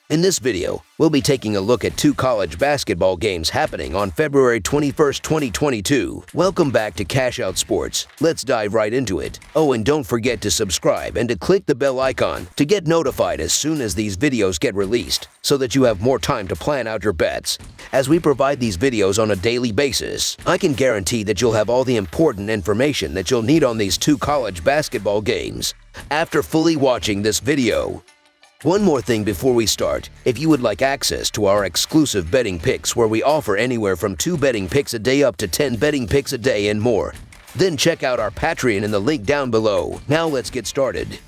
In this video, we'll be taking a look at two college basketball games happening on February 21st, 2022. Welcome back to Cash Out Sports. Let's dive right into it. Oh, and don't forget to subscribe and to click the bell icon to get notified as soon as these videos get released, so that you have more time to plan out your bets. As we provide these videos on a daily basis, I can guarantee that you'll have all the important information that you'll need on these two college basketball games after fully watching this video. One more thing before we start, if you would like access to our exclusive betting picks where we offer anywhere from 2 betting picks a day up to 10 betting picks a day and more, then check out our Patreon in the link down below. Now let's get started.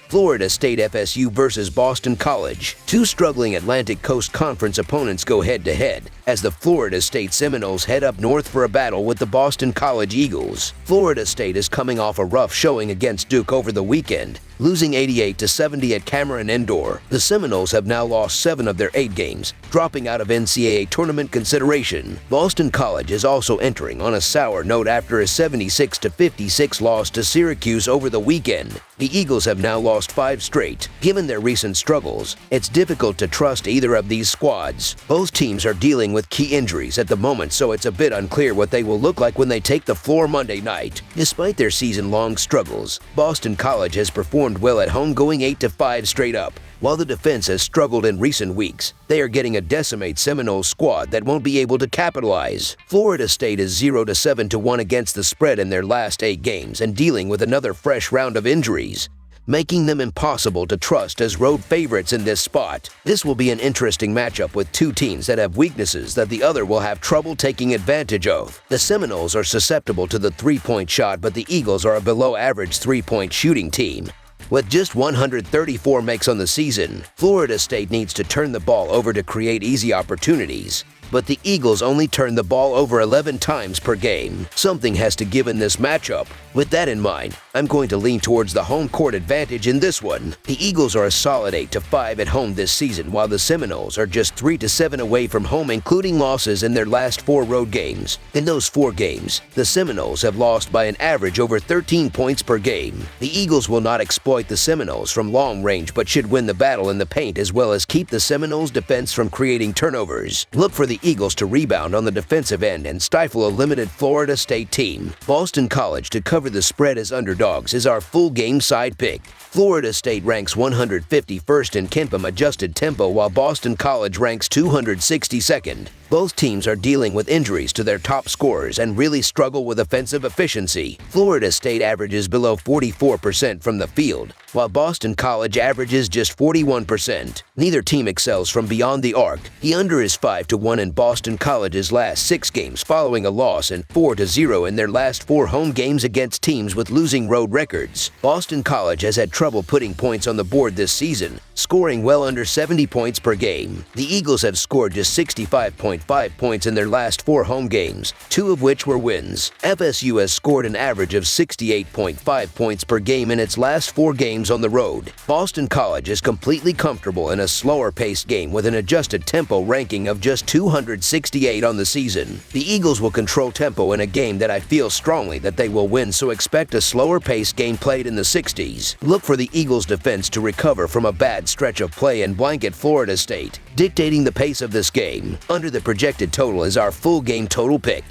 Florida State FSU versus Boston College. Two struggling Atlantic Coast Conference opponents go head-to-head as the Florida State Seminoles head up north for a battle with the Boston College Eagles. Florida State is coming off a rough showing against Duke over the weekend, losing 88-70 at Cameron Indoor. The Seminoles have now lost 7 of their 8 games, dropping out of NCAA tournament consideration. Boston College is also entering on a sour note after a 76-56 loss to Syracuse over the weekend. The Eagles have now lost 5 straight. Given their recent struggles, it's difficult to trust either of these squads. Both teams are dealing with key injuries at the moment, so it's a bit unclear what they will look like when they take the floor Monday night. Despite their season-long struggles, Boston College has performed well at home, going 8-5 straight up. While the defense has struggled in recent weeks, they are getting a decimate Seminoles squad that won't be able to capitalize. Florida State is 0-7-1 against the spread in their last 8 games and dealing with another fresh round of injuries, making them impossible to trust as road favorites in this spot. This will be an interesting matchup with two teams that have weaknesses that the other will have trouble taking advantage of. The Seminoles are susceptible to the three-point shot, but the Eagles are a below-average three-point shooting team. With just 134 makes on the season, Florida State needs to turn the ball over to create easy opportunities, but the Eagles only turn the ball over 11 times per game. Something has to give in this matchup. With that in mind, I'm going to lean towards the home court advantage in this one. The Eagles are a solid 8-5 at home this season, while the Seminoles are just 3-7 away from home, including losses in their last 4 road games. In those 4 games, the Seminoles have lost by an average over 13 points per game. The Eagles will not exploit the Seminoles from long range, but should win the battle in the paint as well as keep the Seminoles' defense from creating turnovers. Look for the Eagles to rebound on the defensive end and stifle a limited Florida State team. Boston College to cover the spread as underdogs is our full game side pick. Florida State ranks 151st in KenPom adjusted tempo, while Boston College ranks 262nd. Both teams are dealing with injuries to their top scorers and really struggle with offensive efficiency. Florida State averages below 44% from the field, while Boston College averages just 41%. Neither team excels from beyond the arc. The under is 5-1 in Boston College's last 6 games following a loss, and 4-0 in their last 4 home games against teams with losing road records. Boston College has had trouble putting points on the board this season, scoring well under 70 points per game. The Eagles have scored just 65.5 points in their last 4 home games, 2 of which were wins. FSU has scored an average of 68.5 points per game in its last 4 games on the road. Boston College is completely comfortable in a slower-paced game with an adjusted tempo ranking of just 268 on the season. The Eagles will control tempo in a game that I feel strongly that they will win, so expect a slower-paced game played in the 60s. Look for the Eagles' defense to recover from a bad stretch of play and blanket Florida State, dictating the pace of this game. Under the projected total is our full game total pick.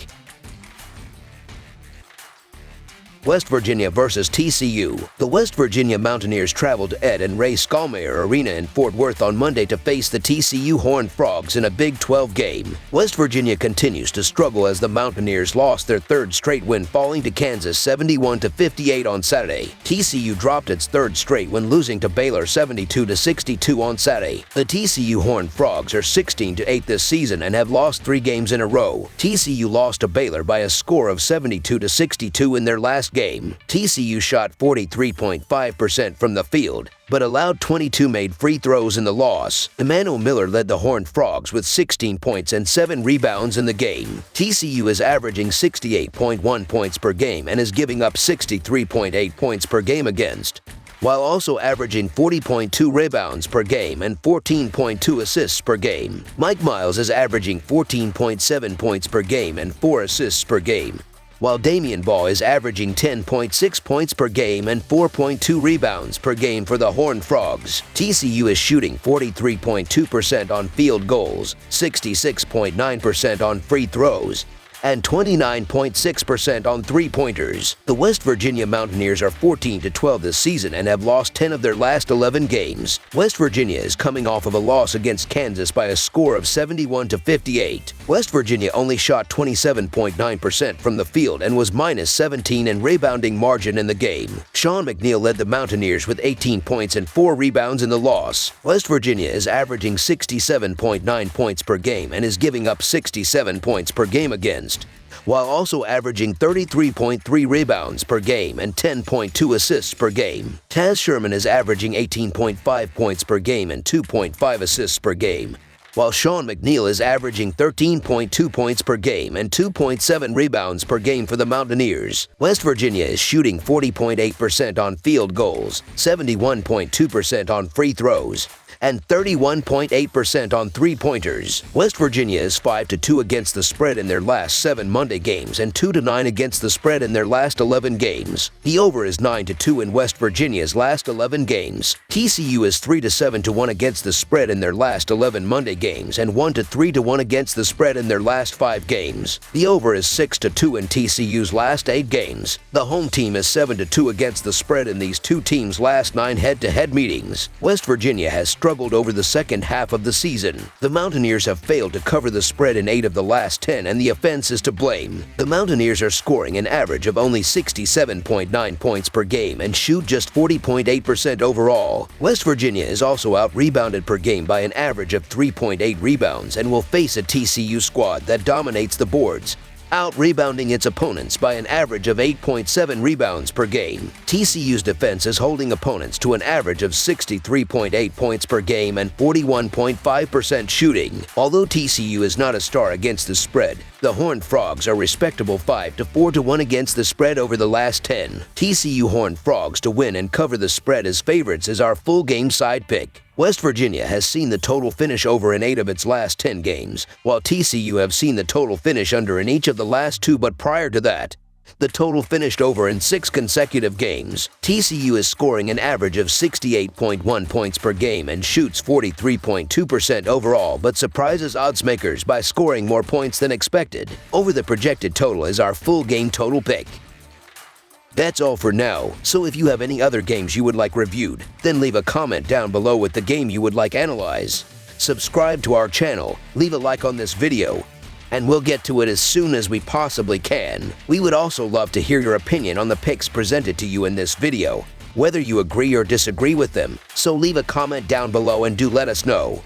West Virginia versus TCU. The West Virginia Mountaineers traveled to Ed and Ray Skallmeyer Arena in Fort Worth on Monday to face the TCU Horned Frogs in a Big 12 game. West Virginia continues to struggle as the Mountaineers lost their 3rd straight win, falling to Kansas 71-58 on Saturday. TCU dropped its 3rd straight when losing to Baylor 72-62 on Saturday. The TCU Horned Frogs are 16-8 this season and have lost 3 games in a row. TCU lost to Baylor by a score of 72-62 in their last game. TCU shot 43.5% from the field, but allowed 22 made free throws in the loss. Emmanuel Miller led the Horned Frogs with 16 points and 7 rebounds in the game. TCU is averaging 68.1 points per game and is giving up 63.8 points per game against, while also averaging 40.2 rebounds per game and 14.2 assists per game. Mike Miles is averaging 14.7 points per game and 4 assists per game. while Damian Ball is averaging 10.6 points per game and 4.2 rebounds per game for the Horned Frogs. TCU is shooting 43.2% on field goals, 66.9% on free throws, and 29.6% on three-pointers. The West Virginia Mountaineers are 14-12 this season and have lost 10 of their last 11 games. West Virginia is coming off of a loss against Kansas by a score of 71-58. West Virginia only shot 27.9% from the field and was -17 in rebounding margin in the game. Sean McNeil led the Mountaineers with 18 points and 4 rebounds in the loss. West Virginia is averaging 67.9 points per game and is giving up 67 points per game against, while also averaging 33.3 rebounds per game and 10.2 assists per game. Taz Sherman is averaging 18.5 points per game and 2.5 assists per game, while Sean McNeil is averaging 13.2 points per game and 2.7 rebounds per game for the Mountaineers. West Virginia is shooting 40.8% on field goals, 71.2% on free throws, and 31.8% on three-pointers. West Virginia is 5-2 against the spread in their last 7 Monday games and 2-9 against the spread in their last 11 games. The over is 9-2 in West Virginia's last 11 games. TCU is 3-7-1 against the spread in their last 11 Monday games and 1-3-1 against the spread in their last 5 games. The over is 6-2 in TCU's last 8 games. The home team is 7-2 against the spread in these two teams' last 9 head-to-head meetings. West Virginia has struggled over the second half of the season. The Mountaineers have failed to cover the spread in 8 of the last 10, and the offense is to blame. The Mountaineers are scoring an average of only 67.9 points per game and shoot just 40.8% overall. West Virginia is also out-rebounded per game by an average of 3.8 rebounds and will face a TCU squad that dominates the boards, out-rebounding its opponents by an average of 8.7 rebounds per game. TCU's defense is holding opponents to an average of 63.8 points per game and 41.5% shooting. Although TCU is not a star against the spread, the Horned Frogs are respectable 5-4-1 against the spread over the last 10. TCU Horned Frogs to win and cover the spread as favorites is our full game side pick. West Virginia has seen the total finish over in 8 of its last 10 games, while TCU have seen the total finish under in each of the last 2, but prior to that, the total finished over in 6 consecutive games. TCU is scoring an average of 68.1 points per game and shoots 43.2% overall, but surprises odds makers by scoring more points than expected. Over the projected total is our full game total pick. That's all for now, so if you have any other games you would like reviewed, then leave a comment down below with the game you would like analyzed. Subscribe to our channel, leave a like on this video, and we'll get to it as soon as we possibly can. We would also love to hear your opinion on the picks presented to you in this video, whether you agree or disagree with them, so leave a comment down below and do let us know.